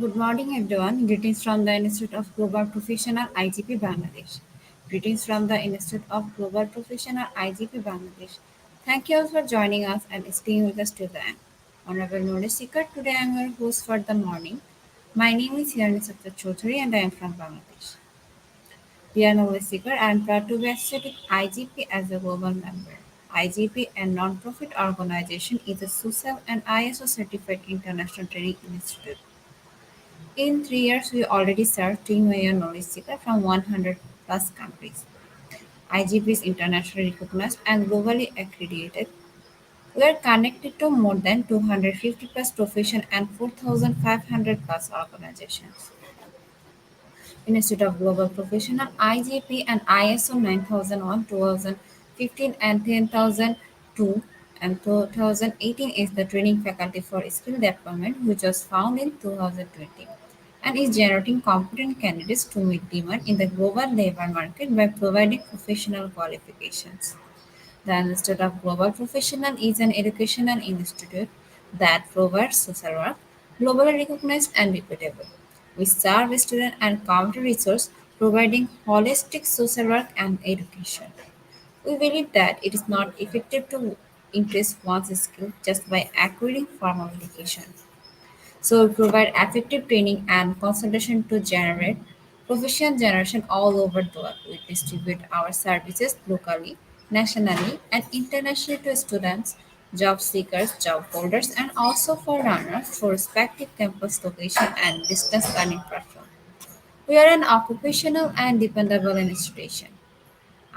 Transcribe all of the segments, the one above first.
Good morning, everyone. Greetings from the Institute of Global Professional IGP Bangladesh. Greetings from the Institute of Global Professional IGP Bangladesh. Thank you all for joining us and staying with us till the end. Honorable Knowledge Seeker, today I am your host for the morning. My name is Rene Descartes and I am from Bangladesh. Dear Knowledge Seeker, I am proud to be associated with IGP as a global member. IGP, a non-profit organization, is a social and ISO certified international training institute. In 3 years, we already served 3 million knowledge seekers from 100 plus countries. IGP is internationally recognized and globally accredited. We are connected to more than 250 plus professions and 4,500 plus organizations. Institute of Global Professional (IGP) and ISO 9001, 2015 and 10002 and 2018 is the training faculty for skill deployment which was found in 2020 and is generating competent candidates to meet demand in the global labor market by providing professional qualifications. The Institute of Global Professional is an educational institute that provides social work, globally recognized and reputable. We serve students and community resource, providing holistic social work and education. We believe that it is not effective to increase one's skill just by acquiring formal education. So we provide effective training and consultation to generate professional generation all over the world. We distribute our services locally, nationally, and internationally to students, job seekers, job holders, and also for learners through respective campus location and distance learning platform. We are an occupational and dependable institution.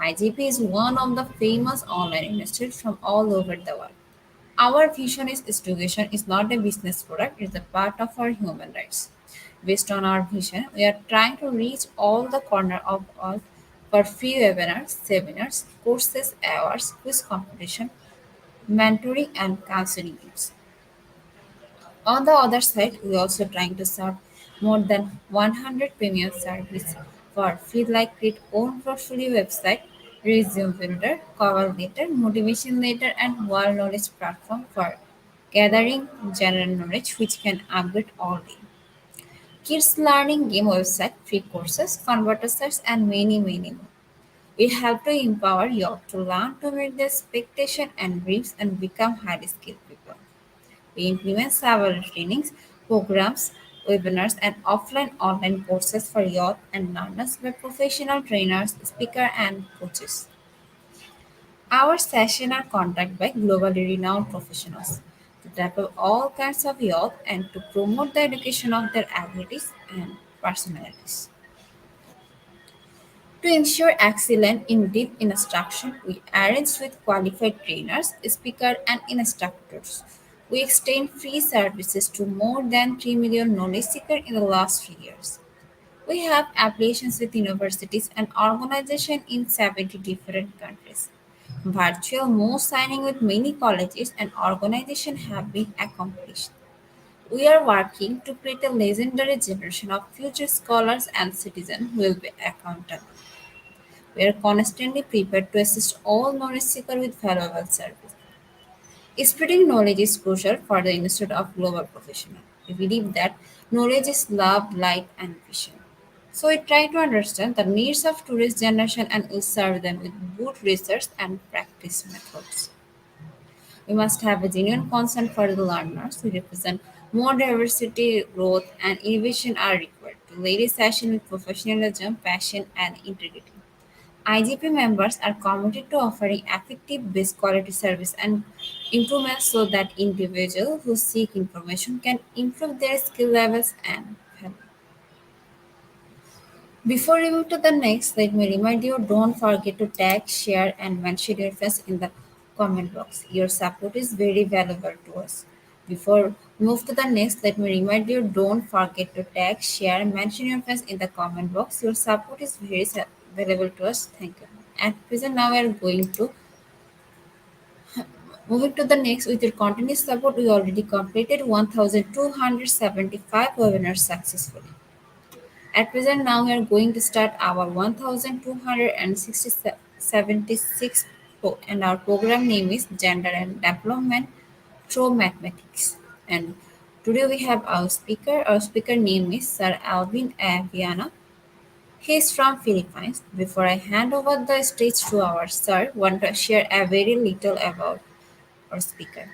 IGP is one of the famous online institutes from all over the world. Our vision is education is not a business product, it's a part of our human rights. Based on our vision, we are trying to reach all the corner of all for free webinars, seminars, courses, awards, quiz competition, mentoring and counseling groups. On the other side, we are also trying to serve more than 100 premium services for free like create own portfolio website, resume builder, cover letter, motivation letter, and world knowledge platform for gathering general knowledge which can upgrade all day. Kids learning game website, free courses, converter sites, and many more. We help to empower youth to learn to meet their expectation and dreams and become highly skilled people. We implement several trainings programs webinars, and offline online courses for youth and learners by professional trainers, speakers, and coaches. Our sessions are conducted by globally renowned professionals to develop all kinds of youth and to promote the education of their abilities and personalities. To ensure excellence in deep instruction, we arrange with qualified trainers, speakers, and instructors. We extend free services to more than 3 million knowledge seekers in the last 3 years. We have affiliations with universities and organizations in 70 different countries. Virtual moves signing with many colleges and organizations have been accomplished. We are working to create a legendary generation of future scholars and citizens who will be accountable. We are constantly prepared to assist all knowledge seekers with valuable service. Spreading knowledge is crucial for the Institute of Global Professional. We believe that knowledge is love, light, and vision. So we try to understand the needs of today's generation and we serve them with good research and practice methods. We must have a genuine concern for the learners. We represent more diversity, growth, and innovation are required to lead a session with professionalism, passion, and integrity. IGP members are committed to offering effective best quality service and improvements so that individuals who seek information can improve their skill levels and value. Before we move to the next, let me remind you don't forget to tag, share, and mention your face in the comment box. Your support is very valuable to us. Before we move to the next, let me remind you don't forget to tag, share, and mention your face in the comment box. Your support is very valuable to us. Thank you. At present, now we are going to moving to the next. With your continuous support, we already completed 1,275 webinars successfully. At present, now we are going to start our 1276 and our program name is Gender and Development Through Mathematics. And today we have our speaker. Our speaker name is Sir Alvin Aviana. He is from Philippines. Before I hand over the stage to our sir, want to share a very little about our speaker.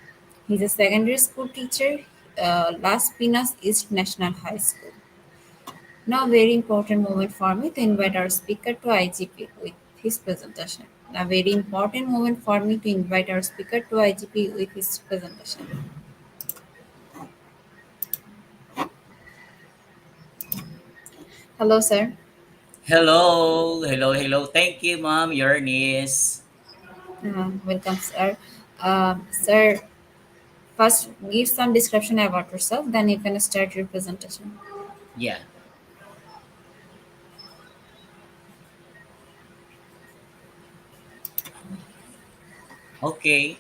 He's a secondary school teacher, Las Pinas East National High School. Now, very important moment for me to invite our speaker to IGP with his presentation. A very important moment for me to invite our speaker to IGP with his presentation. Hello, sir. Hello, hello, hello. Thank you, Mom. Your niece. Welcome, sir. Sir, first give some description about yourself, then you can start your presentation. Yeah. Okay.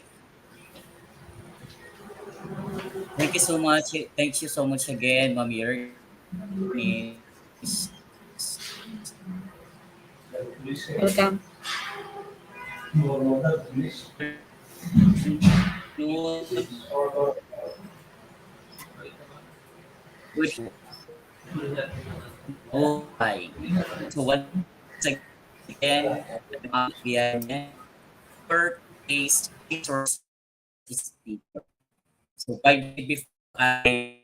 Thank you so much. Thank you so much again, Mom. Your niece. Welcome. So once again, I'm Alvin Viane, your today's resource speaker. So by the way, before I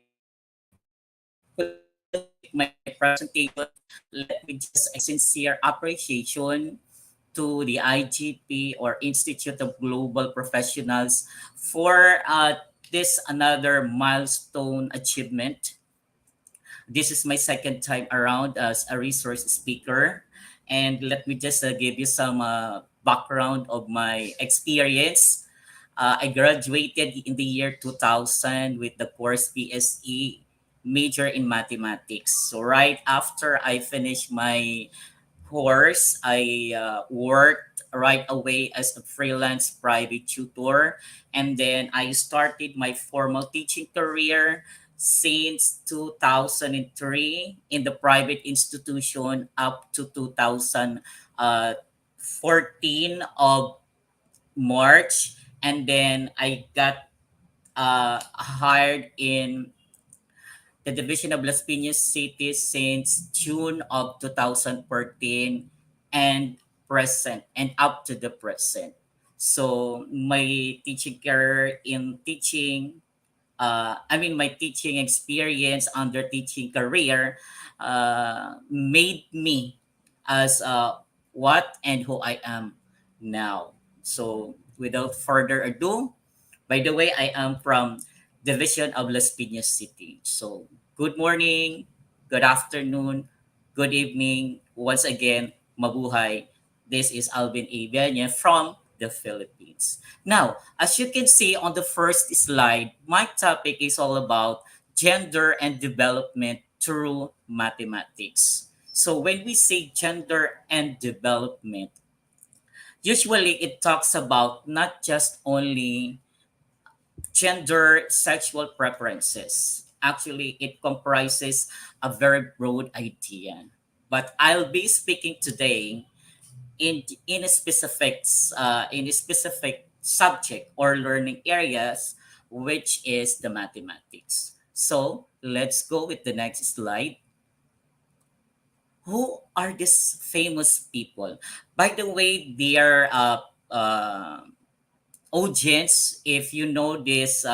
continue with my presentation, let me just a sincere appreciation to the IGP or Institute of Global Professionals for this another milestone achievement. This is my second time around as a resource speaker. And let me just give you some background of my experience. I graduated in the year 2000 with the course PSE major in mathematics. So right after I finished my course, I worked right away as a freelance private tutor. And then I started my formal teaching career since 2003 in the private institution up to 2014 of March. And then I got hired in the Division of Las Piñas City since June of 2014 and present and up to the present. So my teaching career in teaching my teaching experience under teaching career made me as what and who I am now. So without further ado, by the way, I am from Division of Las Piñas City. So good morning, good afternoon, good evening. Once again, mabuhay. This is Alvin Avianya from the Philippines. Now, as you can see on the first slide, my topic is all about gender and development through mathematics. So when we say gender and development, usually it talks about not just only gender sexual preferences. Actually, it comprises a very broad idea. But I'll be speaking today in a specific subject or learning areas, which is the mathematics. So let's go with the next slide. Who are these famous people? By the way, they are audience. If you know this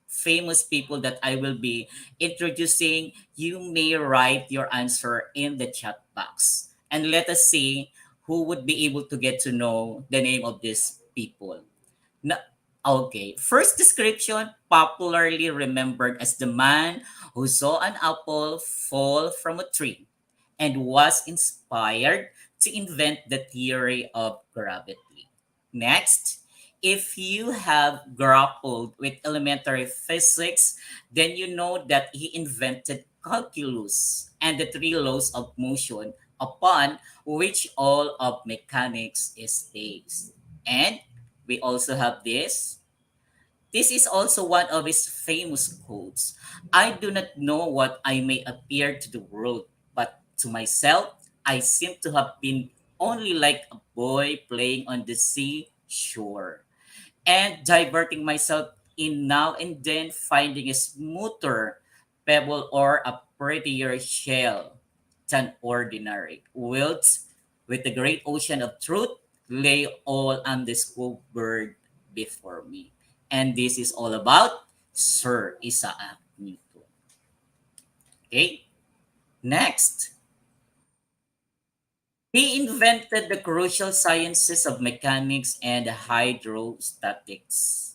famous people that I will be introducing, you may write your answer in the chat box. And let us see who would be able to get to know the name of these people. Na- okay, first description, popularly remembered as the man who saw an apple fall from a tree and was inspired to invent the theory of gravity. Next, if you have grappled with elementary physics, then you know that he invented calculus and the three laws of motion upon which all of mechanics is based. And we also have this. This is also one of his famous quotes. I do not know what I may appear to the world, but to myself, I seem to have been only like a boy playing on the sea shore and diverting myself in now and then finding a smoother pebble or a prettier shell than ordinary. Whilst with the great ocean of truth lay all undiscovered before me. And this is all about Sir Isaac Newton. Okay, next. He invented the crucial sciences of mechanics and hydrostatics.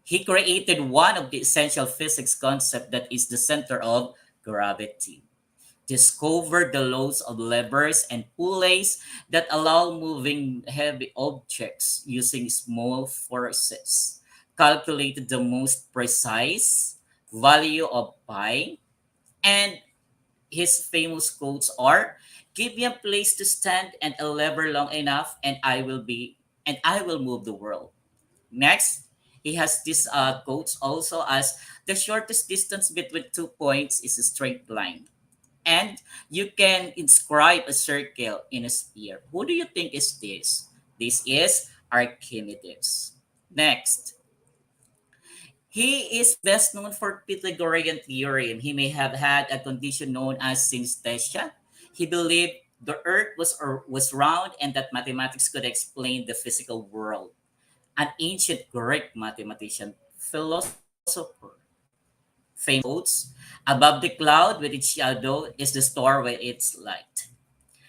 He created one of the essential physics concepts that is the center of gravity. Discovered the laws of levers and pulleys that allow moving heavy objects using small forces. Calculated the most precise value of pi, and his famous quotes are, "Give me a place to stand and a lever long enough, and I will move the world." Next, he has this quotes also as, "The shortest distance between 2 points is a straight line." And you can inscribe a circle in a sphere. Who do you think is this? This is Archimedes. Next, he is best known for Pythagorean theorem. He may have had a condition known as synesthesia. He believed the earth was round and that mathematics could explain the physical world. An ancient Greek mathematician, philosopher, famous quotes, "Above the cloud with its shadow is the star with its light.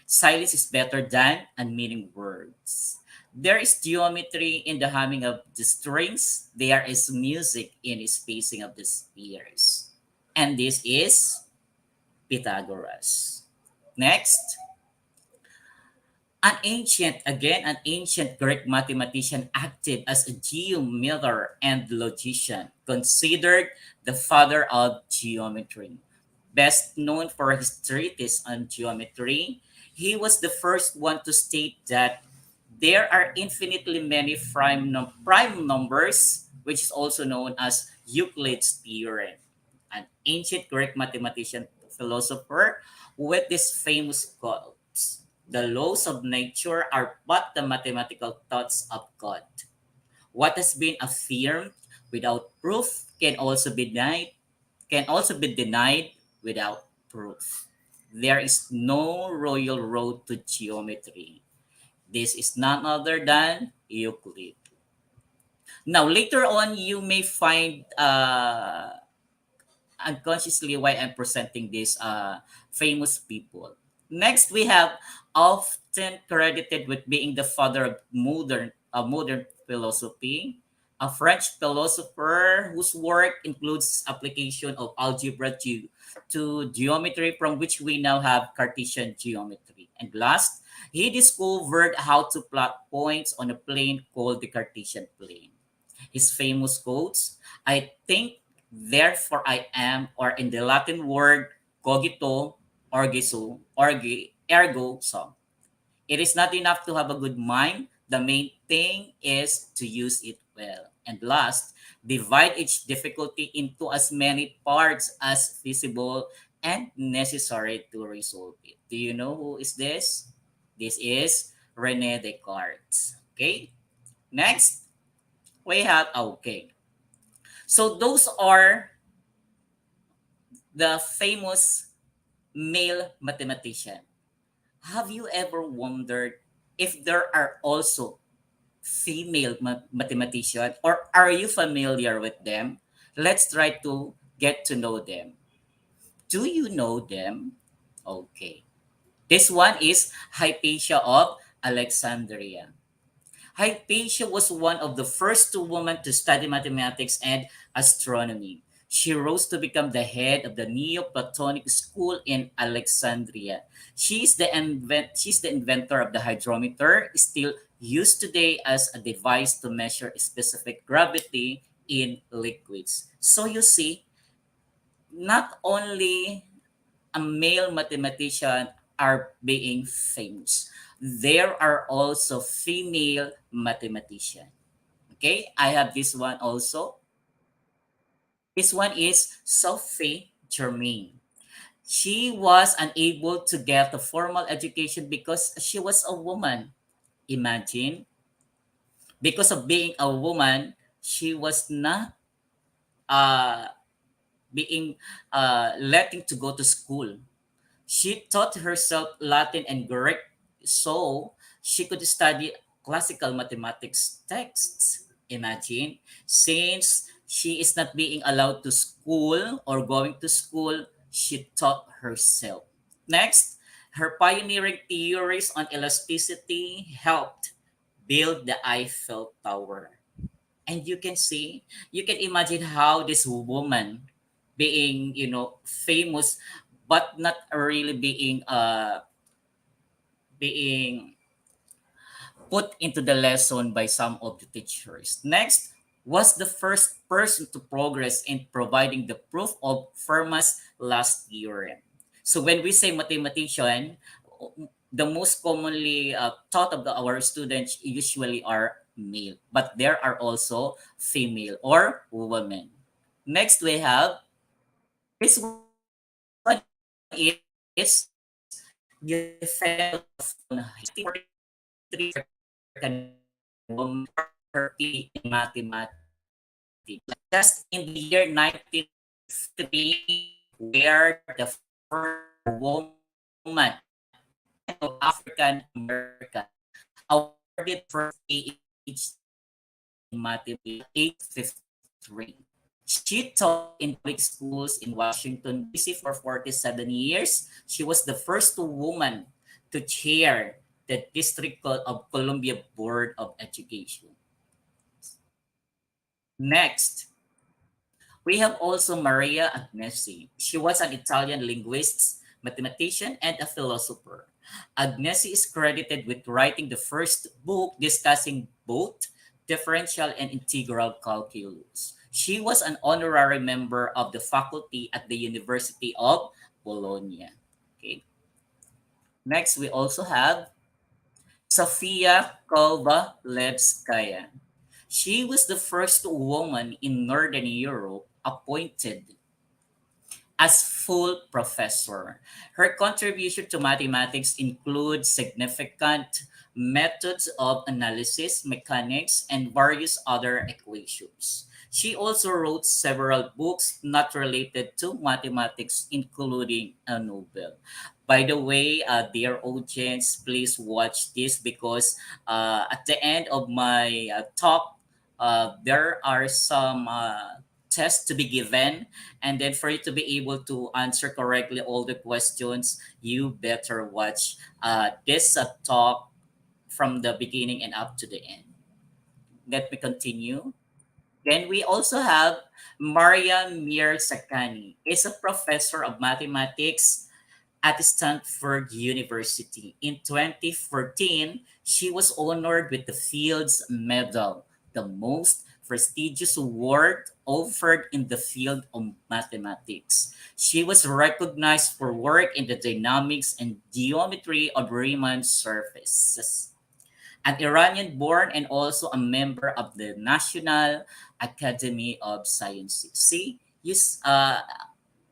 Silence is better than unmeaning words. There is geometry in the humming of the strings. There is music in the spacing of the spheres." And this is Pythagoras. Next, an ancient Greek mathematician active as a geometer and logician, considered the father of geometry. Best known for his treatise on geometry, he was the first one to state that there are infinitely many prime numbers, which is also known as Euclid's theorem. An ancient Greek mathematician, philosopher, with this famous quotes: "The laws of nature are but the mathematical thoughts of God. What has been affirmed without proof can also be denied without proof. There is no royal road to geometry. This is none other than Euclid." Now, later on, you may find unconsciously why I'm presenting these famous people. Next, we have often credited with being the father of modern philosophy, a French philosopher whose work includes application of algebra to geometry, from which we now have Cartesian geometry. And last, he discovered how to plot points on a plane called the Cartesian plane. His famous quotes, I think, therefore I am, or in the Latin word cogito, ergo sum. It is not enough to have a good mind. The main thing is to use it well. And last, divide each difficulty into as many parts as feasible and necessary to resolve it. Do you know who is this? This is Rene Descartes. Okay? Next, we have, okay. So those are the famous male mathematician. Have you ever wondered if there are also female mathematician, or are you familiar with them? Let's try to get to know them. Do you know them? Okay. This one is Hypatia of Alexandria. Hypatia was one of the first two women to study mathematics and astronomy. She rose to become the head of the Neoplatonic school in Alexandria. She's the inventor of the hydrometer, still used today as a device to measure specific gravity in liquids. So you see, not only a male mathematician are being famous. There are also female mathematician. Okay, I have this one also. This one is Sophie Germain. She was unable to get a formal education because she was a woman. Imagine, because of being a woman, she was not uh, being letting to go to school. She taught herself Latin and Greek so she could study classical mathematics texts. Imagine, since she is not being allowed to school or going to school, she taught herself. Next, her pioneering theories on elasticity helped build the Eiffel Tower. And you can see, you can imagine how this woman being, famous, but not really being put into the lesson by some of the teachers. Next was the first person to progress in providing the proof of Fermat's last theorem. So when we say mathematician, the most commonly thought of our students usually are male, but there are also female or women. Next we have, this one is the fellow of He received a 43 woman for her PhD in mathematics. Just in the year 1903, where the first woman and of African American awarded first PhD in mathematics at age 53. She taught in public schools in Washington, D.C. for 47 years. She was the first woman to chair the District of Columbia Board of Education. Next, we have also Maria Agnesi. She was an Italian linguist, mathematician, and a philosopher. Agnesi is credited with writing the first book discussing both differential and integral calculus. She was an honorary member of the faculty at the University of Bologna. Okay. Next, we also have Sophia Calvillo. She was the first woman in Northern Europe appointed as full professor. Her contribution to mathematics includes significant methods of analysis, mechanics, and various other equations. She also wrote several books not related to mathematics, including a novel. By the way, dear audience, please watch this because at the end of my talk, there are some tests to be given, and then for you to be able to answer correctly all the questions, you better watch this talk from the beginning and up to the end. Let me continue. Then we also have Maria Mirzakani. Is a professor of mathematics at Stanford University. In 2014, she was honored with the Fields Medal, the most prestigious award offered in the field of mathematics. She was recognized for work in the dynamics and geometry of Riemann surfaces. An Iranian born and also a member of the National Academy of Sciences. See,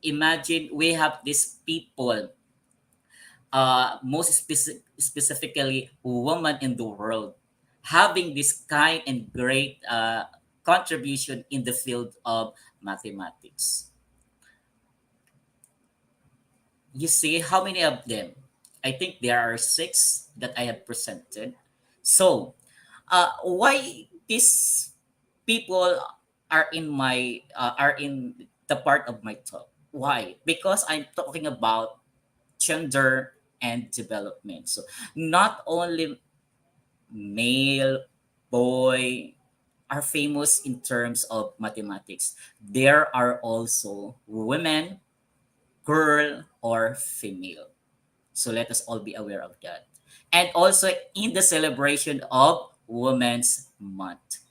imagine we have these people, specifically women in the world, having this kind and great contribution in the field of mathematics. You see how many of them? I think there are six that I have presented. So, why these people are in the part of my talk? Why? Because I'm talking about gender and development. So, not only male, boy are famous in terms of mathematics. There are also women, girl, or female. So let us all be aware of that. And also in the celebration of Women's Month.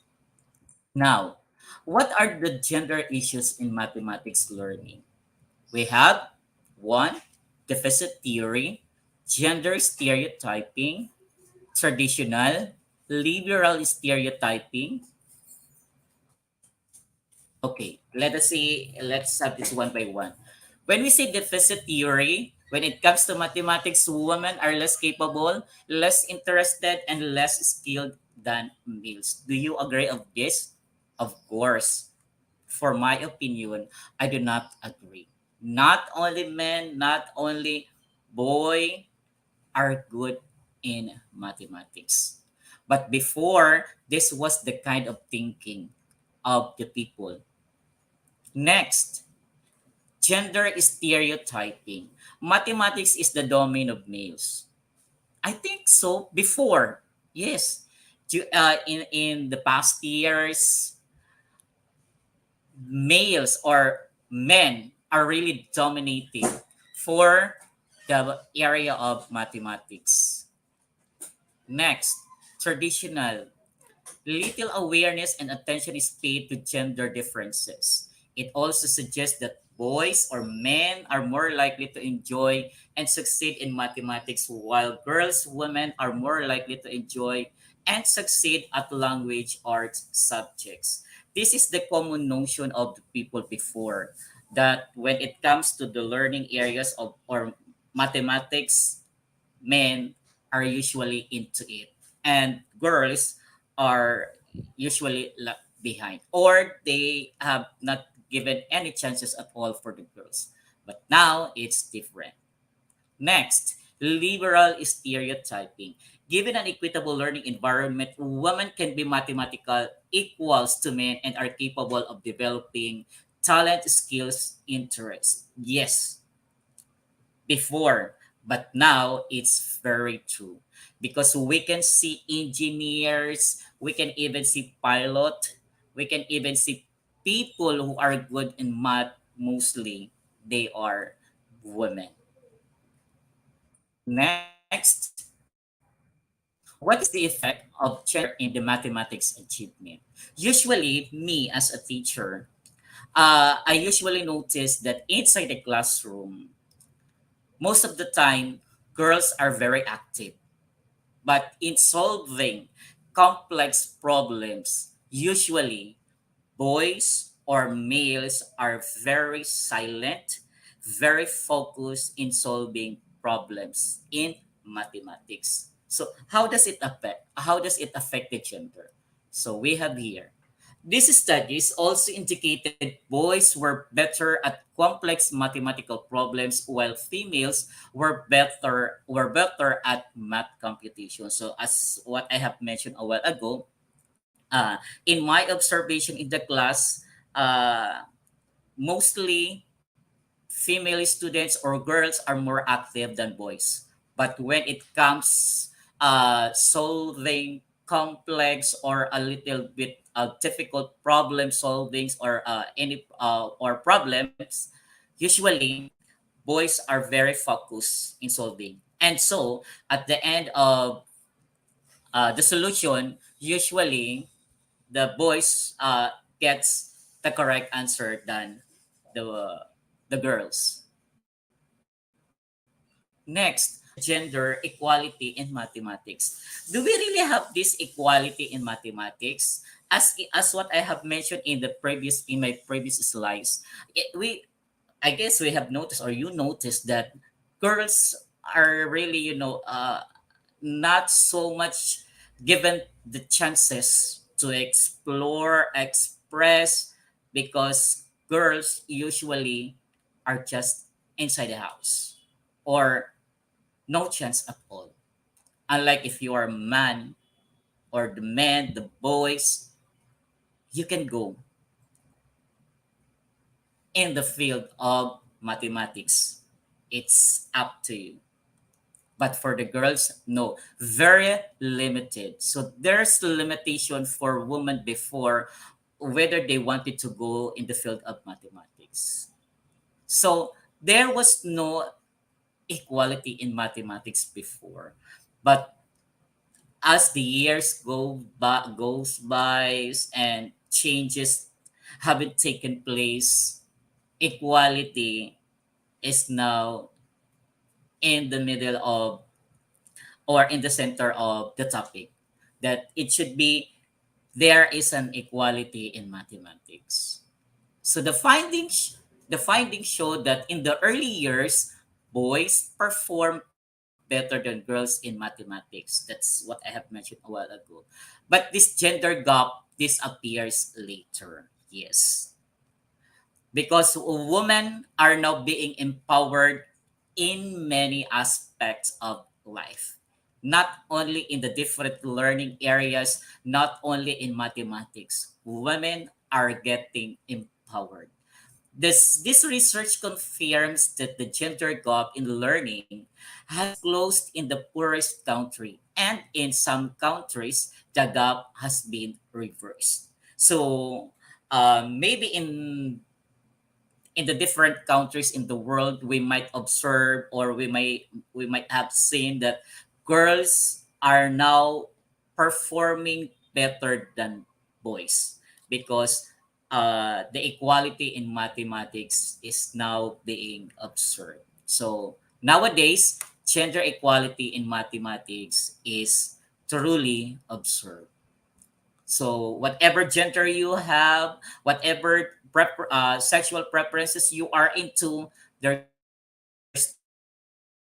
Now, what are the gender issues in mathematics learning? We have one, deficit theory, gender stereotyping, traditional, liberal stereotyping. Okay, let's have this one by one. When we say deficit theory, when it comes to mathematics, women are less capable, less interested, and less skilled than males. Do you agree of this? Of course. For my opinion, I do not agree. Not only men, not only boy are good in mathematics. But before, this was the kind of thinking of the people. Next, gender stereotyping. Mathematics is the domain of males. I think so. Before, yes. In the past years, males or men are really dominating for the area of mathematics. Next, traditional. Little awareness and attention is paid to gender differences. It also suggests that boys or men are more likely to enjoy and succeed in mathematics, while girls, women are more likely to enjoy and succeed at language arts subjects. This is the common notion of the people before, that when it comes to the learning areas of or mathematics, men are usually into it and girls are usually left behind, or they have not given any chances at all for the girls, but now it's different. Next, liberal stereotyping. Given an equitable learning environment, women can be mathematical equals to men and are capable of developing talent, skills, interests. Yes, before, but now it's very true because we can see engineers, we can even see pilot, we can even see people who are good in math. Mostly they are women. Next, what is the effect of gender in the mathematics achievement? Usually me as a teacher, I usually notice that inside the classroom, most of the time, girls are very active. But in solving complex problems, usually boys or males are very silent, very focused in solving problems in mathematics. So how does it affect the gender? So we have here, these studies also indicated boys were better at complex mathematical problems while females were better at math computation. So as what I have mentioned a while ago, In my observation in the class, uh, mostly female students or girls are more active than boys. But when it comes solving complex or a little bit difficult problem solvings or any or problems, usually boys are very focused in solving. And so at the end of the solution, usually the boys gets the correct answer than the girls. Next, gender equality in mathematics. Do we really have this equality in mathematics? As what I have mentioned in my previous slides, we I guess we have noticed or you noticed that girls are really not so much given the chances to explore, express, because girls usually are just inside the house or no chance at all. Unlike if you are a man or the men, the boys, you can go in the field of mathematics. It's up to you. But for the girls, no, very limited. So there's limitation for women before whether they wanted to go in the field of mathematics. So there was no equality in mathematics before. But as the years goes by and changes haven't taken place, equality is now in the middle of or in the center of the topic, that it should be there is an equality in mathematics. So the findings show that in the early years, boys perform better than girls in mathematics. That's what I have mentioned a while ago. But this gender gap disappears later. Yes, because women are now being empowered in many aspects of life, not only in the different learning areas, not only in mathematics. Women are getting empowered. This research confirms that the gender gap in learning has closed in the poorest country, and in some countries, the gap has been reversed. So maybe in the different countries in the world, we might observe or we might have seen that girls are now performing better than boys because the equality in mathematics is now being observed. So nowadays, gender equality in mathematics is truly observed. So whatever gender you have, whatever sexual preferences you are into, there's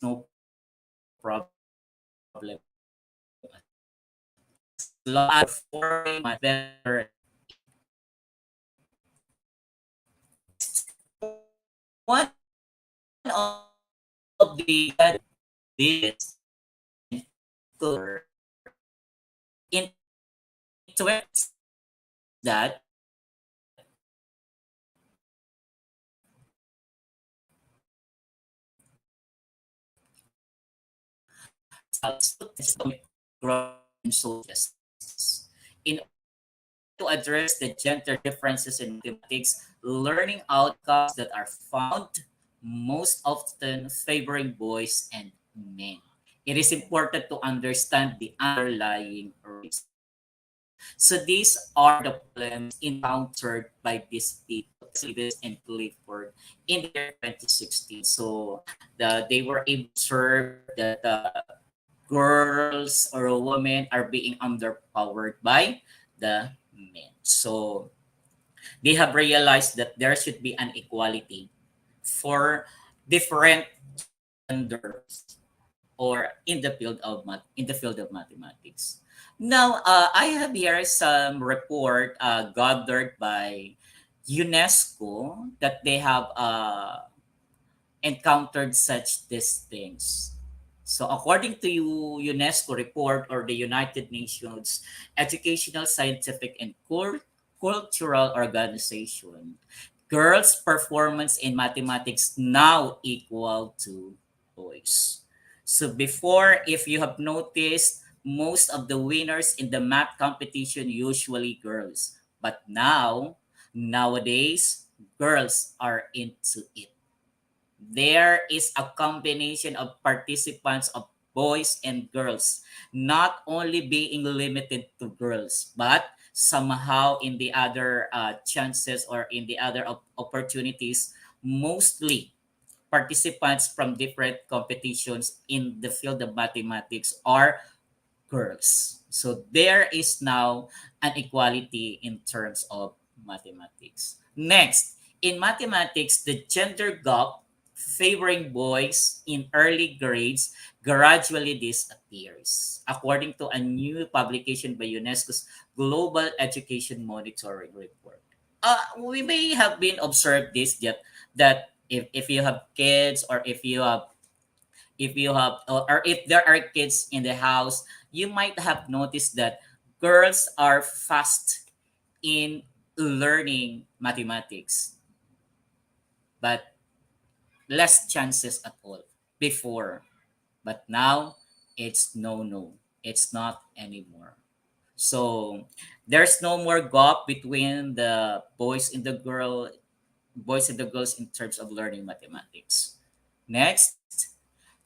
no problem at all. As long as you are performing mathematically better in mathematics. Next, one of the GAD did and cover in 2016 is that students growth and social justice. In order to address the gender differences in mathematics, learning outcomes that are found most often favoring boys and men. It is important to understand the underlying reasons. So these are the problems encountered by these people, Davis and Clifford, in the year 2016. So they were able to observe that girls or women are being underpowered by the men. So they have realized that there should be an equality for different genders or in the field of mathematics. Now, I have here some report gathered by UNESCO that they have encountered such these things. So according to UNESCO report or the United Nations Educational, Scientific, and Cultural Organization, girls' performance in mathematics now equal to boys. So before, if you have noticed, most of the winners in the math competition usually girls. But nowadays, girls are into it. There is a combination of participants of boys and girls, not only being limited to girls, but somehow in the other chances or in the other opportunities, mostly participants from different competitions in the field of mathematics are girls. So there is now an equality in terms of mathematics. Next, in mathematics, the gender gap favoring boys in early grades gradually disappears, according to a new publication by UNESCO's Global Education Monitoring Report. We may have been observed this that if you have kids or if you have or if there are kids in the house, you might have noticed that girls are fast in learning mathematics, but less chances at all before. But now it's no, it's not anymore. So there's no more gap between the boys and the girls in terms of learning mathematics. Next,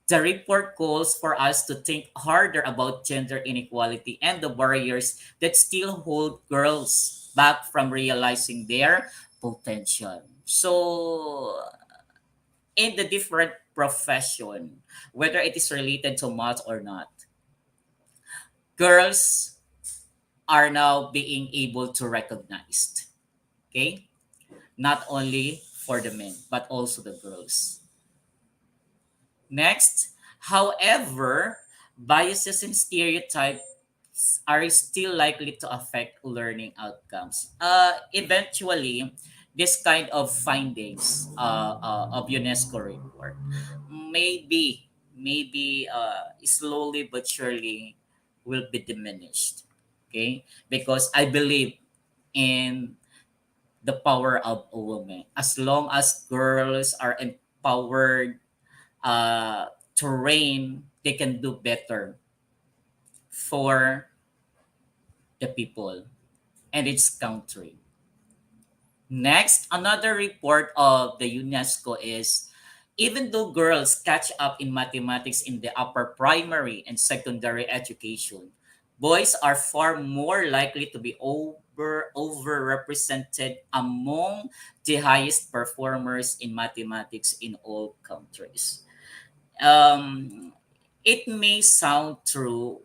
the report calls for us to think harder about gender inequality and the barriers that still hold girls back from realizing their potential. So, in the different profession, whether it is related to math or not, girls are now being able to recognized. Okay, not only for the men but also the girls. Next, however, biases and stereotypes are still likely to affect learning outcomes. Eventually, this kind of findings of UNESCO report maybe slowly but surely will be diminished. Okay, because I believe in the power of a woman. As long as girls are empowered uh, terrain, they can do better for the people and its country. Next, another report of the UNESCO is even though girls catch up in mathematics in the upper primary and secondary education, boys are far more likely to be overrepresented among the highest performers in mathematics in all countries. Um, it may sound true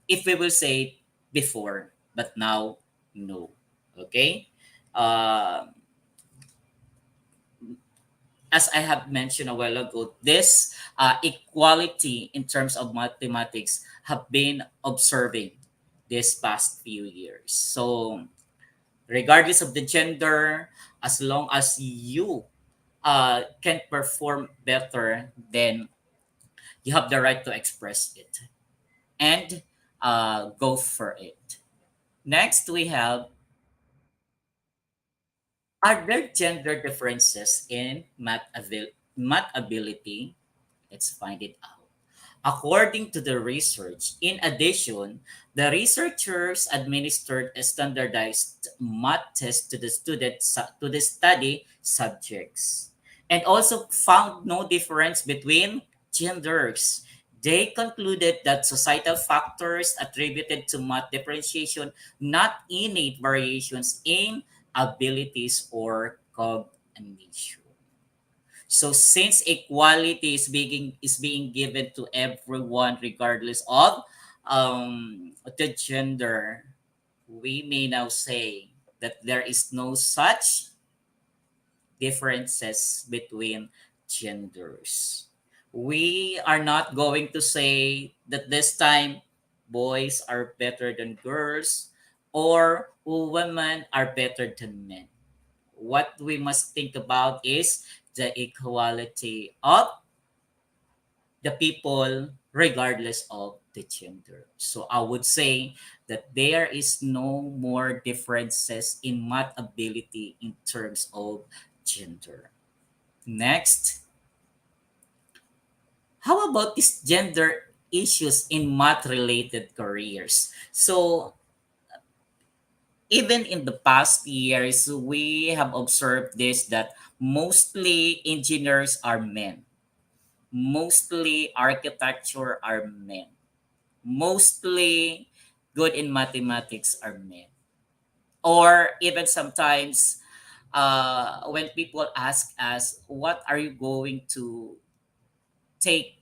if we will say it before, but now, no. Okay? Uh, as I have mentioned a while ago, this equality in terms of mathematics have been observing this past few years. So, regardless of the gender, as long as you can perform better, then you have the right to express it and go for it. Next, we have, are there gender differences in math ability? Let's find it out. According to the research, in addition, the researchers administered a standardized math test to the to the study subjects and also found no difference between genders. They concluded that societal factors attributed to math differentiation, not innate variations in abilities or cognition. So since equality is being given to everyone regardless of the gender, we may now say that there is no such differences between genders. We are not going to say that this time boys are better than girls or women are better than men. What we must think about is the equality of the people regardless of the gender. So I would say that there is no more differences in math ability in terms of gender. Next, how about these gender issues in math related careers? So even in the past years, we have observed this that mostly engineers are men, mostly architecture are men, mostly good in mathematics are men. Or even sometimes, when people ask us, what are you going to take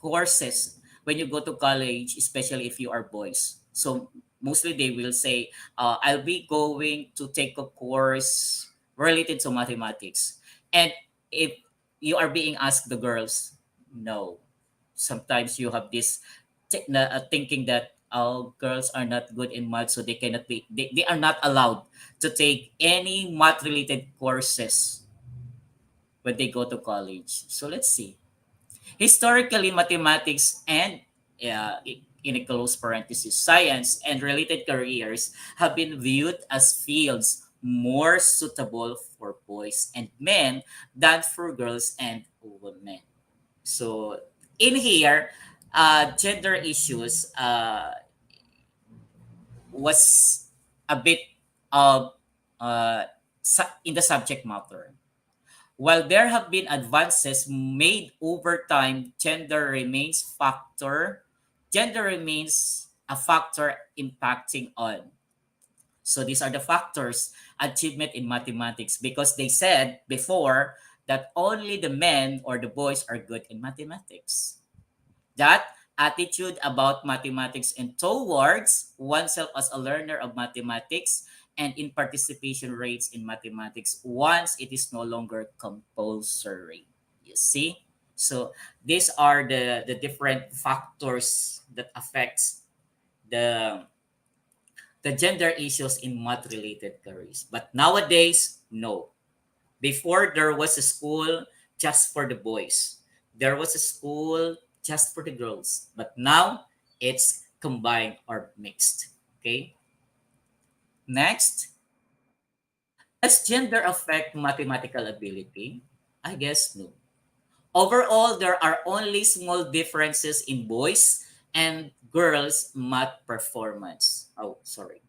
courses when you go to college, especially if you are boys? So mostly they will say, I'll be going to take a course related to mathematics. And if you are being asked the girls, no. Sometimes you have this thinking that girls are not good in math, so they are not allowed to take any math related courses when they go to college. So let's see. Historically, mathematics and in a close parenthesis, science and related careers have been viewed as fields more suitable for boys and men than for girls and women. So in here, gender issues was a bit of in the subject matter. While there have been advances made over time, gender remains a factor impacting on. So these are the factors achievement in mathematics because they said before that only the men or the boys are good in mathematics. That attitude about mathematics and towards oneself as a learner of mathematics and in participation rates in mathematics once it is no longer compulsory. You see? So these are the different factors that affects the the gender issues in math related careers. But nowadays, no. Before there was a school just for the boys. There was a school just for the girls. But now it's combined or mixed. Okay? Next, does gender affect mathematical ability? I guess no. Overall, there are only small differences in boys and girls' math performance. Oh, sorry.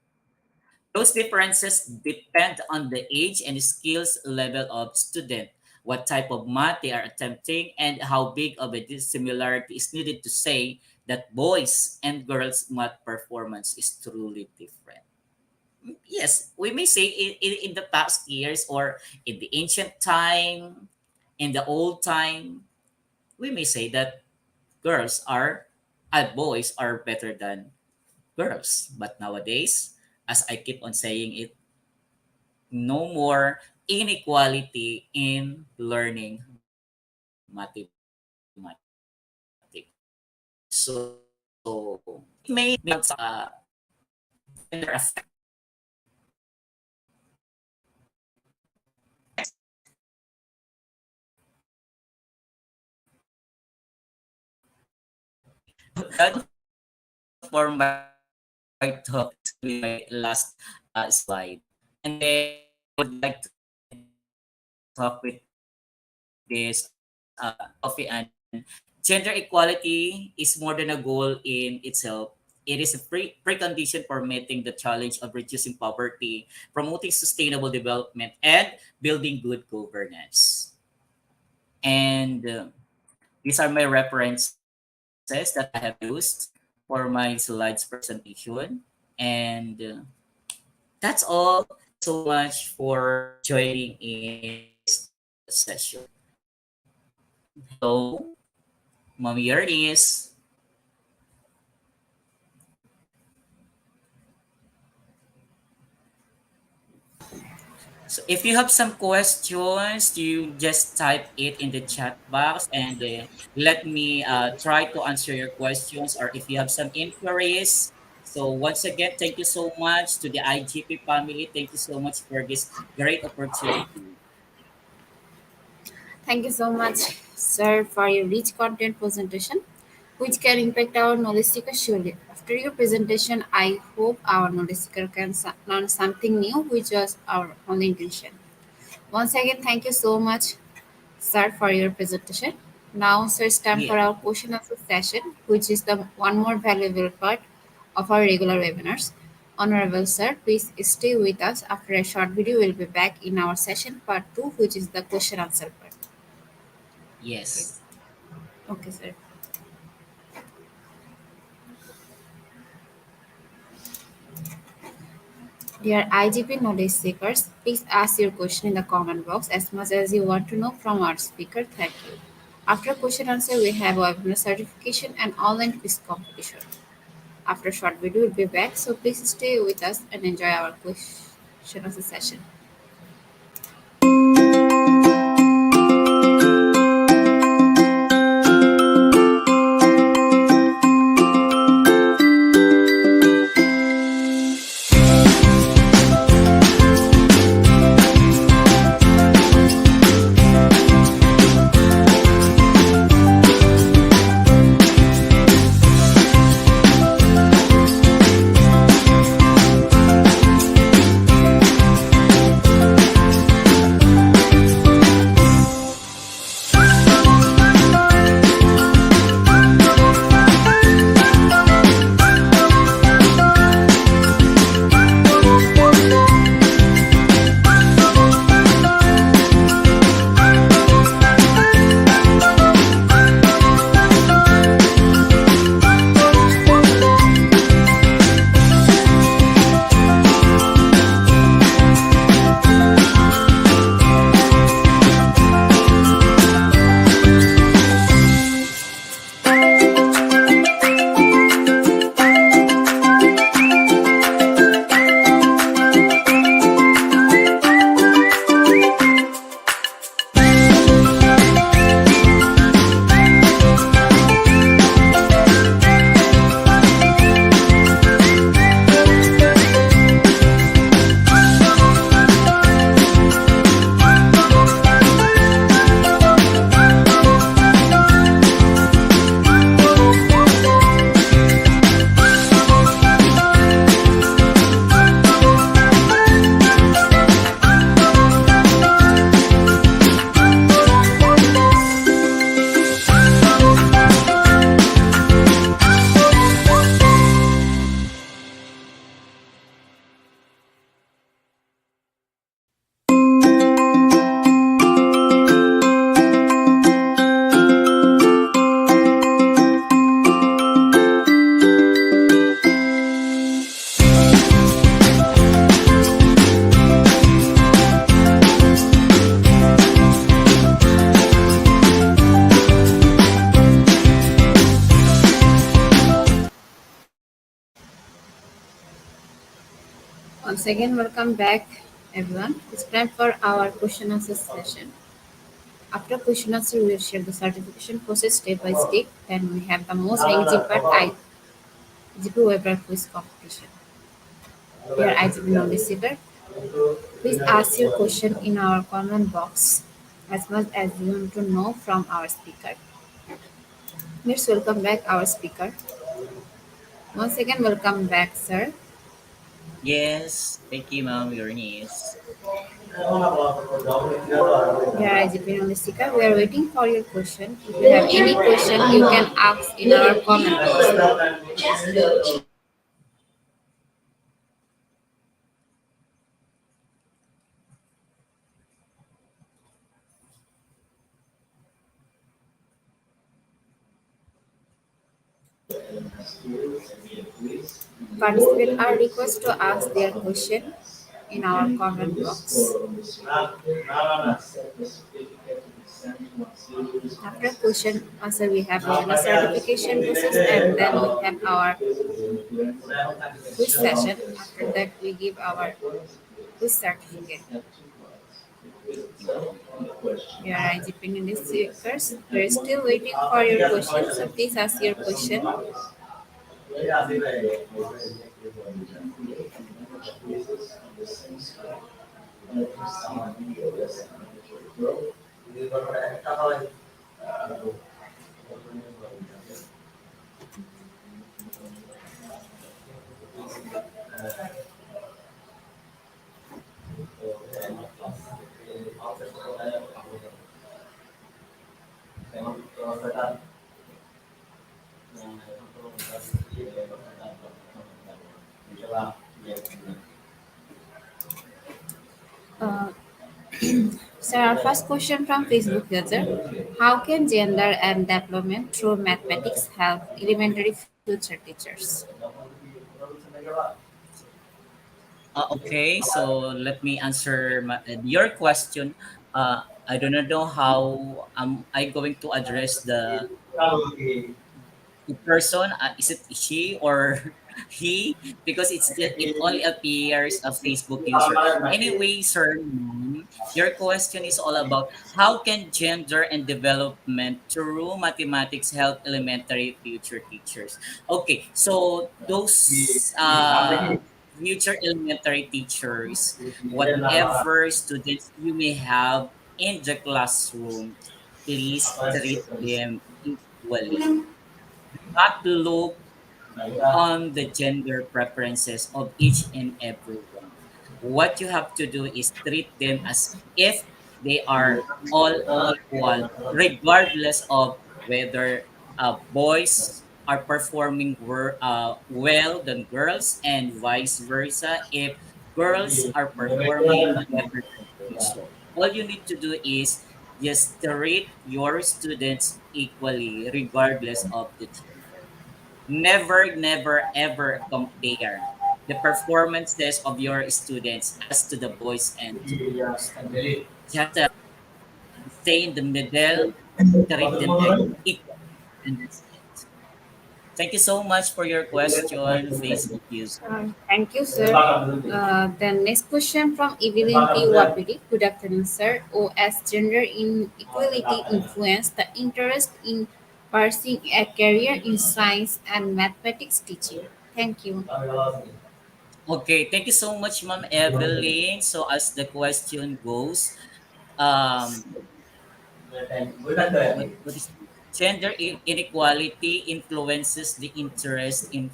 Those differences depend on the age and skills level of student, what type of math they are attempting, and how big of a dissimilarity is needed to say that boys and girls' math performance is truly different. Yes, we may say in the past years or in the ancient time, in the old time, we may say that girls are, boys are better than girls. But nowadays, as I keep on saying it, no more inequality in learning mathematics. So it may not gender affect. That for my talk. This will be my last slide. And then I would like to end talk with this Sophie, and gender equality is more than a goal in itself. It is a precondition for meeting the challenge of reducing poverty, promoting sustainable development, and building good governance. And these are my references that I have used for my slides presentation. And that's all. Thank you so much for joining in this session. Hello, Mommy Ernest. So if you have some questions, you just type it in the chat box and let me try to answer your questions or if you have some inquiries. So once again, thank you so much to the IGP family. Thank you so much for this great opportunity. Thank you so much. sir, for your rich content presentation, which can impact our knowledge seeker surely. After your presentation, I hope our knowledge seeker can learn something new, which was our only intention. Once again, thank you so much, sir, for your presentation. Now, sir, it's time for Yeah. our question answer session, which is the one more valuable part of our regular webinars. Honorable sir, please stay with us. After a short video, we'll be back in our session part 2, which is the question answer part. Okay, Yes. okay, sir. Dear IGP knowledge seekers, please ask your question in the comment box as much as you want to know from our speaker. Thank you. After question answer, we have webinar certification and online quiz competition. After short video, we'll be back, so please stay with us and enjoy our question answer session. Once again, welcome back, everyone. It's time for our question answer session. After question answer, we will share the certification process step by step. Then we have the most engaging part, IGP Weber quiz competition. Dear IGP knowledge seeker, please ask your question in our comment box as much as you want to know from our speaker. Let's welcome back our speaker. Once again, welcome back, sir. Yes. Thank you, ma'am. Your niece. Dear IGP knowledge seeker, we are waiting for your question. If you have any question, you can ask in our comment box. Participants are requested to ask their question in our comment box. After question answer, we have our certification process and then we have our quiz session. After that, we give our quiz certificate. Your IGP in this seekers, we're still waiting for your question, so please ask your question. Uh, So our first question from Facebook user: how can gender and development through mathematics help elementary future teachers? Okay, so let me answer your question. I do not know how I going to address the person. Is it she or he? Because it only appears a Facebook user. Anyway, sir, your question is all about how can gender and development through mathematics help elementary future teachers. Okay, so those future elementary teachers, whatever students you may have in the classroom, please treat them equally. Not look on the gender preferences of each and every one. What you have to do is treat them as if they are all equal, regardless of whether boys are performing well than girls, and vice versa. If girls are performing better than boys, so all you need to do is just treat your students equally, regardless of the gender. Never, never, ever compare the performances of your students as to the boys and to the girls. Just stay in the middle, treat them equal, and that's it. Thank you so much for your question, Facebook user. Thank you, sir. The next question from Evelyn P. Wapidi. Good afternoon, sir. As gender inequality influence the interest in pursuing a career in science and mathematics teaching? Thank you. Okay, thank you so much, Ma'am Evelyn. So as the question goes, um, what is gender inequality influences the interest in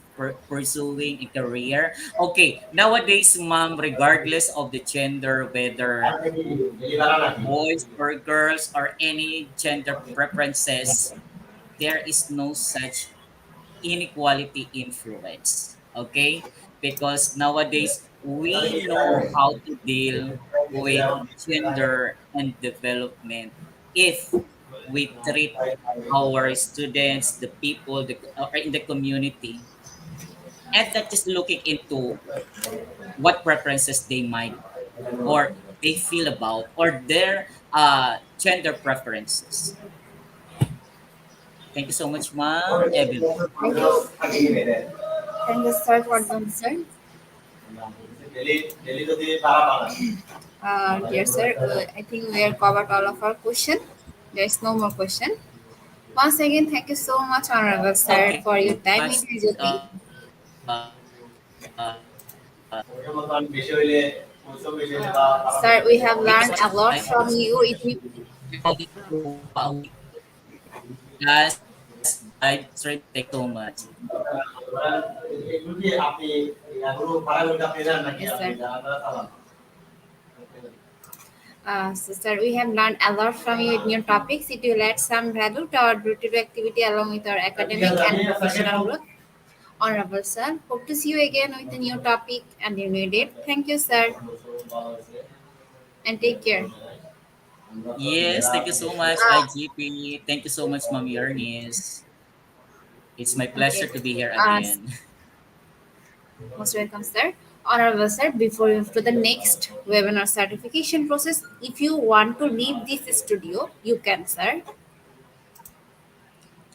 pursuing a career. Okay, nowadays, ma'am, regardless of the gender, whether boys or girls or any gender preferences, there is no such inequality influence. Okay, because nowadays we know how to deal with gender and development if we treat our students, the people in the community, and not just looking into what preferences they might or they feel about or their gender preferences. Thank you so much, Ma'am Evelyn. Thank you. Thank you, sir, for the answer. Dear sir, I think we have covered all of our question. There is no more question. Once again, thank you so much, Honorable Sir, Okay, for your thank you time so in much. Suzuki. Sir, we have Thank you learned so a much. lot I hope from you. If you, going to yes, I certainly thank you so much. yes, sir. Sir, we have learned a lot from you in new topics. It will add some value to our day-to-day activity along with our academic and professional growth. Honorable Sir, hope to see you again with a new topic and a new date. Thank you, sir, and take care. Yes, thank you so much, Uh, IGP. Thank you so much, Ma'am Yernis. It's my pleasure okay. to be here Uh, again. Most welcome, sir. Honorable sir, before we move to the next webinar certification process, if you want to leave this studio, you can, sir.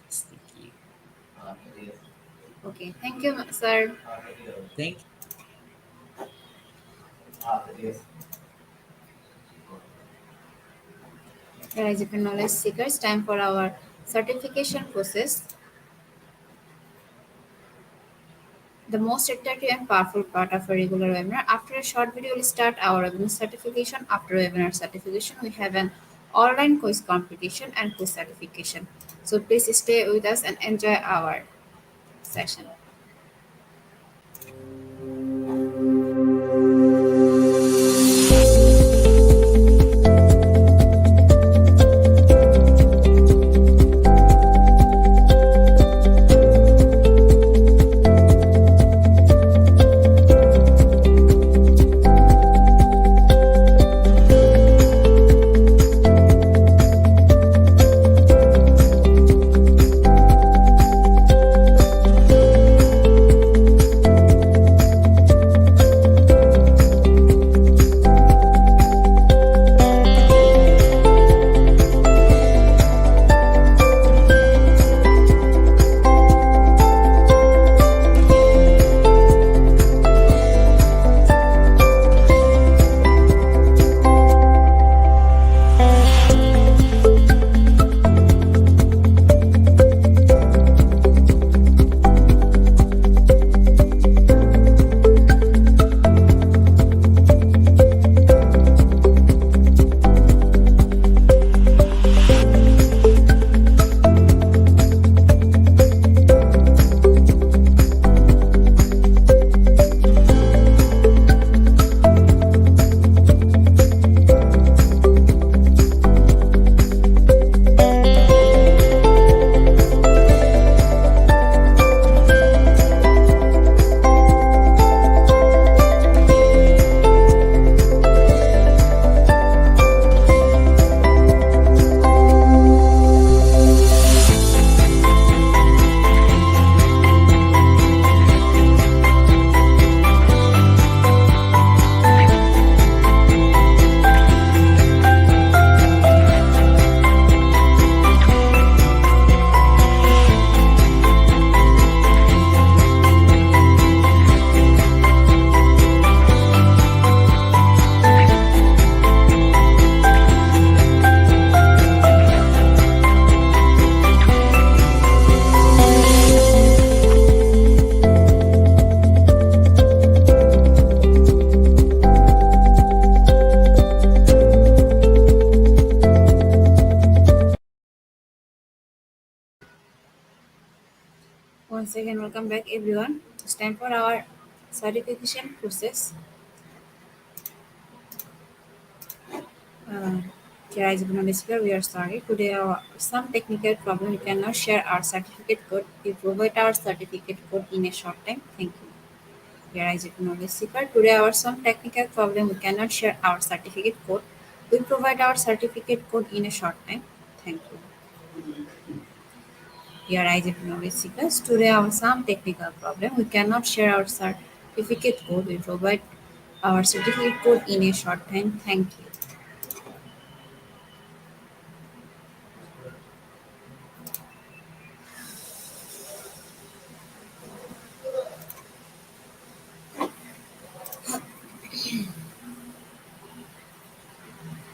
Yes, thank you. Okay, thank you, sir. Thank As you can knowledge seekers, time for our certification process. The most attractive and powerful part of a regular webinar. After a short video, we'll start our webinar certification. After webinar certification, we have an online quiz competition, and quiz certification. So please stay with us and enjoy our session. Once again, welcome back everyone. It's time for our certification process. Uh, Here is Agnesi. We are sorry. Today, some technical problem. We cannot share our certificate code. We provide our certificate code in a short time. Thank you. Here is Agnesi. Today, our some technical problem. We cannot share our certificate code. We provide our certificate code in a short time. Thank you. Here is Agnesi. Today, our some technical problem. We cannot share our certificate code. We provide our certificate code in a short time. Thank you.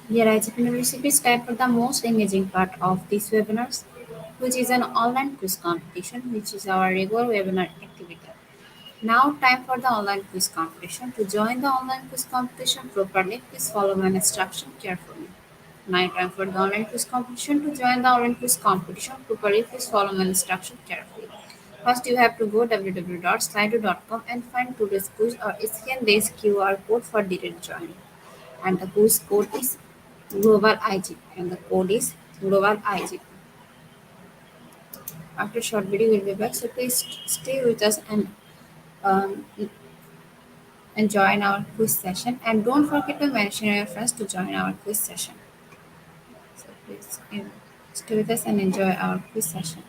Here is University is time for the most engaging part of this webinars, which is an online quiz competition, which is our regular webinar activity. Now time for the online quiz competition. To join the online quiz competition properly, please follow my instruction carefully. Now time for the online quiz competition. To join the online quiz competition properly, please follow my instruction carefully. First, you have to go www.slido.com and find today's quiz or scan this QR code for direct joining. And the quiz code is global IGP and the code is global IGP. After short video, we'll be back. So please stay with us um, and join our quiz session. And don't forget to mention your friends to join our quiz session. So please stay with us and enjoy our quiz session.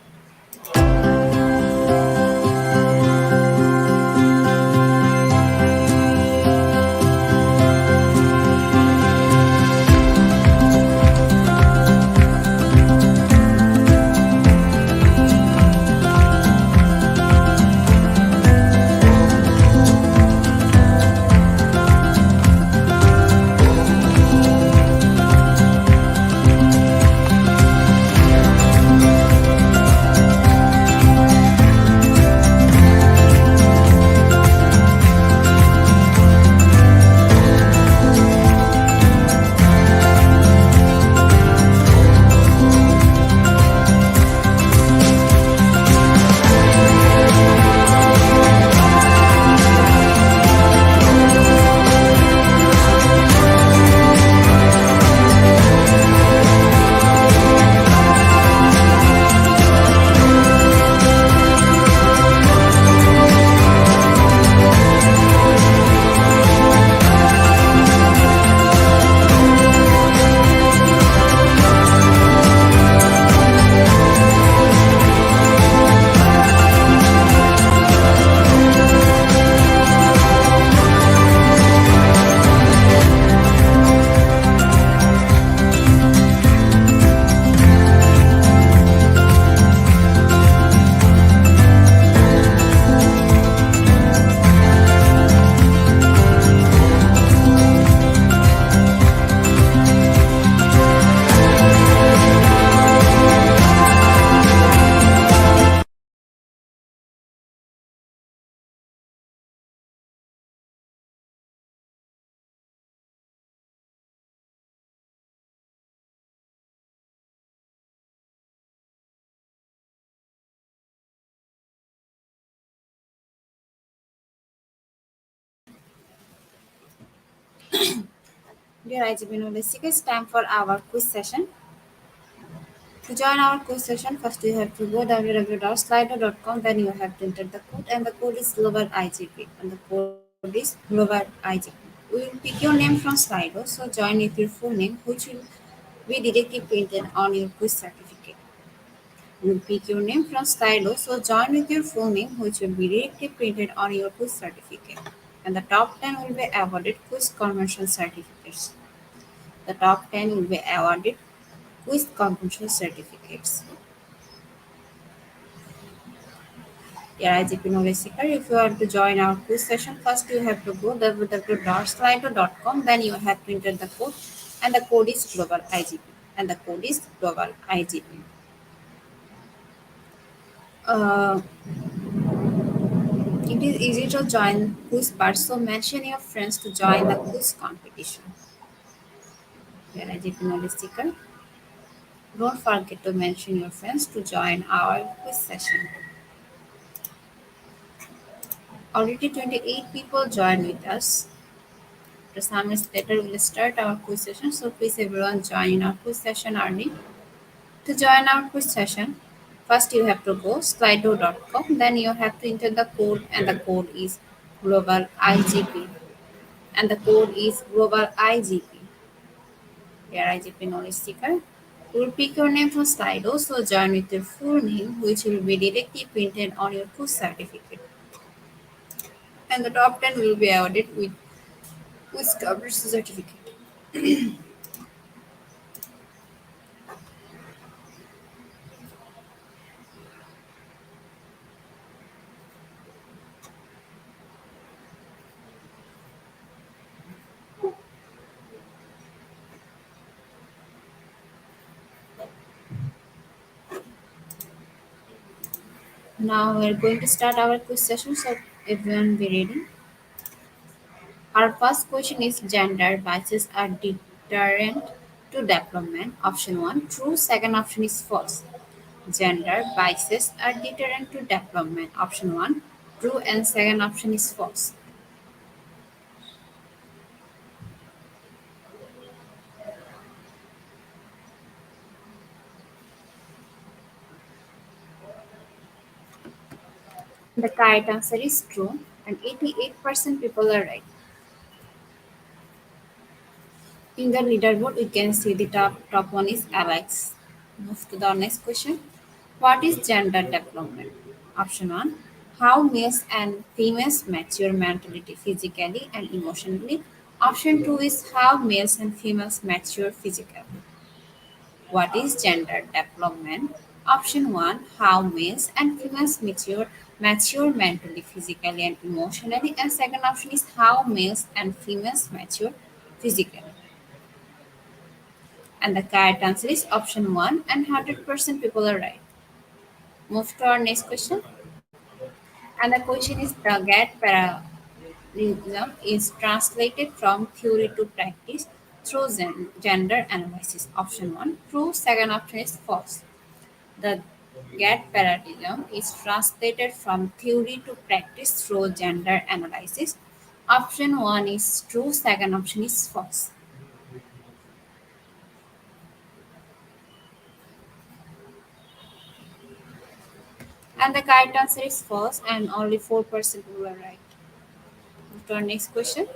Dear IGP Knowledge, it's time for our quiz session. To join our quiz session, first you have to go www.slido.com, then you have to enter the code, and the code is global IGP, and the code is global IGP. We will pick your name from Slido, so join with your full name, which will be directly printed on your quiz certificate. We will pick your name from Slido, so join with your full name, which will be directly printed on your quiz certificate. And the top 10 will be awarded quiz conversion certificates. The top 10 will be awarded quiz conversion certificates. Dear IGP Knowledge Seeker, if you want to join our quiz session, first you have to go www.slido.com, then you have to enter the code, and the code is global IGP. And the code is global IGP. Uh, it is easy to join quiz part, so mention your friends to join the quiz competition. Dear IGP Knowledge Seeker, don't forget to mention your friends to join our quiz session. Already 28 people joined with us. Some minutes later, we'll start our quiz session. So please everyone join our quiz session early. To join our quiz session, first you have to go slido.com. Then you have to enter the code, and the code is global IGP. And the code is global IGP. Here IGP knowledge seeker. You will pick your name from Slido, so join with your full name, which will be directly printed on your quiz certificate. And the top 10 will be awarded with quiz coverage certificate. Now we're going to start our quiz session, so everyone be ready. Our first question is gender biases are deterrent to development. Option 1 true, second option is false. Gender biases are deterrent to development. Option 1 true, and second option is false. The correct answer is true, and 88% people are right. In the leaderboard, we can see the top one is Alex. Move to the next question. What is gender development? Option 1 how males and females mature mentally, physically, and emotionally. Option 2 is how males and females mature physically. What is gender development? Option 1 how males and females mature mentally, physically, and emotionally. And second option is how males and females mature physically. And the correct answer is option 1, and 100% people are right. Move to our next question. And the question is the GAD parallelism is translated from theory to practice through gender analysis. Option 1 true, second option is false. The GAD parallelism is translated from theory to practice through gender analysis. Option 1 is true, second option is false. And the correct answer is false, and only 4% were right. Move to our next question.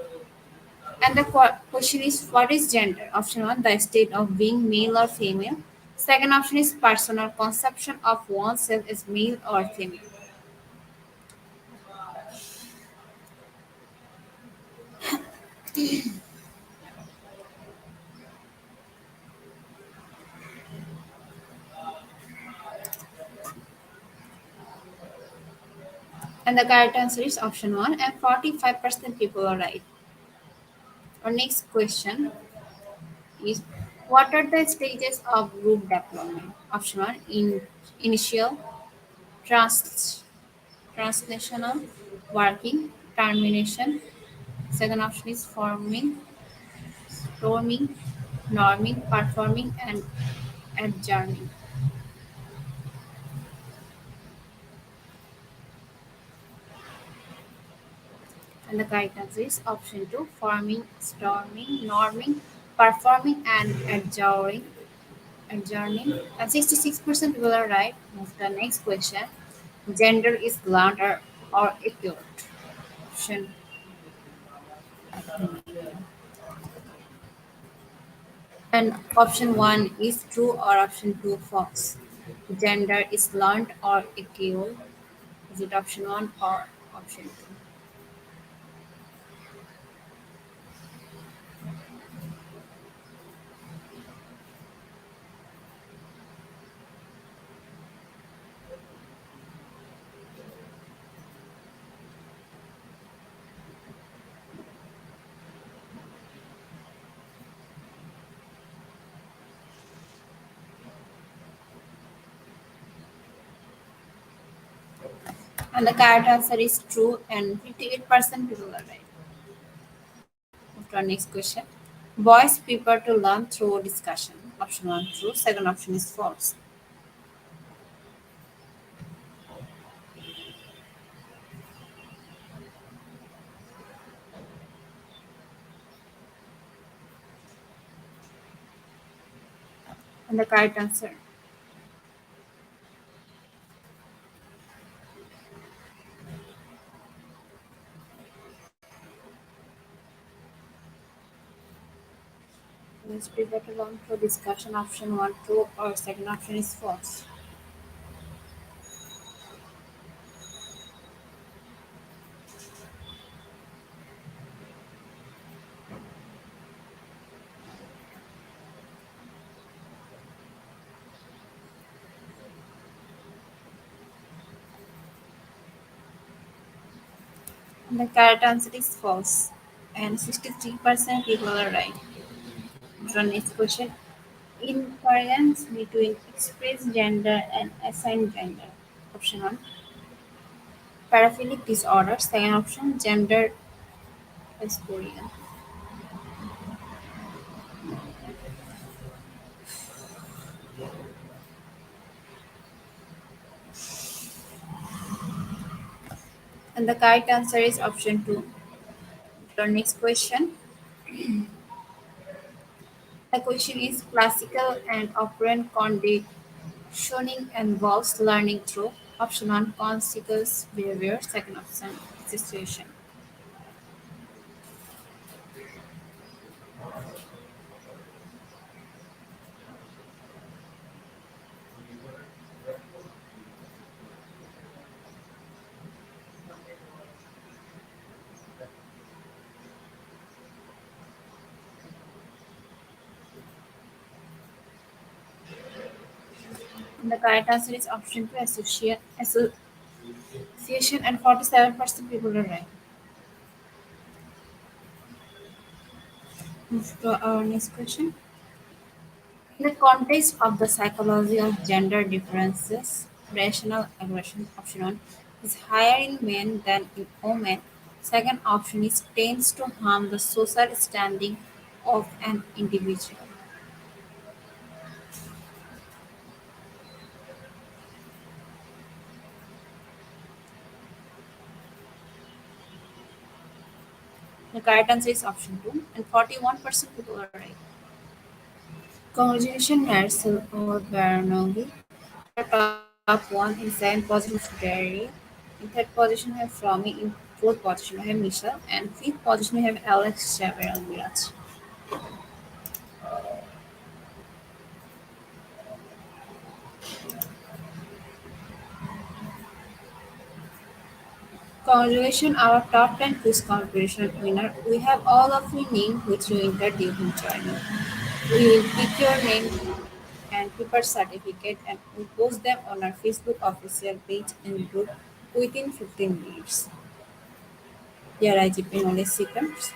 And the question is what is gender? Option 1 the state of being male or female. Second option is personal conception of oneself as male or female. And the correct answer is option 1, and 45% people are right. Our next question is what are the stages of group development? Option 1 initial, trans, translational, working, termination. Second option is forming, storming, norming, performing, and adjourning. And the correct answer is option 2, forming, storming, norming, performing, and adjourning. And 66% people are right. Move to the next question. Gender is blunt or acute. Option and option 1 is true or option 2 false. Gender is blunt or acute. Is it option 1 or option 2? And the correct answer is true, and 58% people are right. After our next question. Boys prefer to learn through discussion. Option 1 true, second option is false. And the correct answer. Boys prefer to learn through discussion. Option 1 true, or second option is false. And the correct answer is false. And 63% people are right. The next question. Inference between expressed gender and assigned gender. Option 1 paraphilic disorder. Second option gender dysphoria. And the correct answer is option 2. The next question. The question is classical and operant conditioning involves learning through option 1 consequence behavior, second option situation. And the correct answer is option 2 association, and 47% people are right. Move to our next question. In the context of the psychology of gender differences, rational aggression option 1 is higher in men than in women. Second option is tends to harm the social standing of an individual. The correct answer is option 2, and 41% people are right. Congratulations, Marcel or Bernoulli. Your top one in second position is Gary. In third position, we have Fromy. In fourth position, we have Michelle. And fifth position, we have Alex Xavier Almiraj. Congratulations, our top 10 quiz competition winner. We have all of you named which you entered during joining. We will pick your name and prepare certificate and we post them on our Facebook official page and group within 15 minutes. Dear IGP knowledge seekers,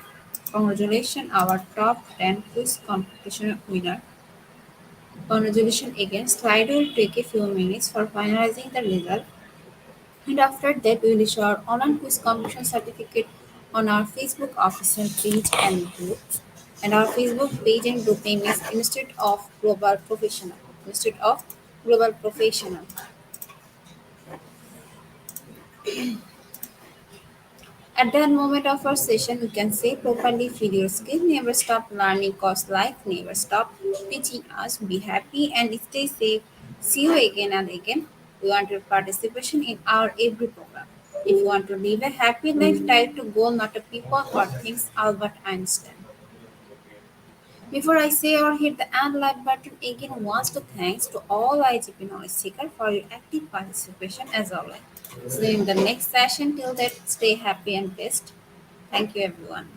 congratulations, our top 10 quiz competition winner. Congratulations again. Slide will take a few minutes for finalizing the result. And after that, we will issue our online quiz competition certificate on our Facebook official page and group. And our Facebook page and group name is Institute of Global Professional. Institute of Global Professional. At that moment of our session, we can say properly feel your skill, never stop learning cause life, never stop teaching us, be happy and stay safe. See you again and again. We want your participation in our every program. If you want to live a happy life, try to goal, not a people or things, Albert Einstein. Before I say or hit the end like button again, wants to thanks to all IGP knowledge seeker for your active participation as always. See you in the next session. Till then, stay happy and blessed. Thank you, everyone.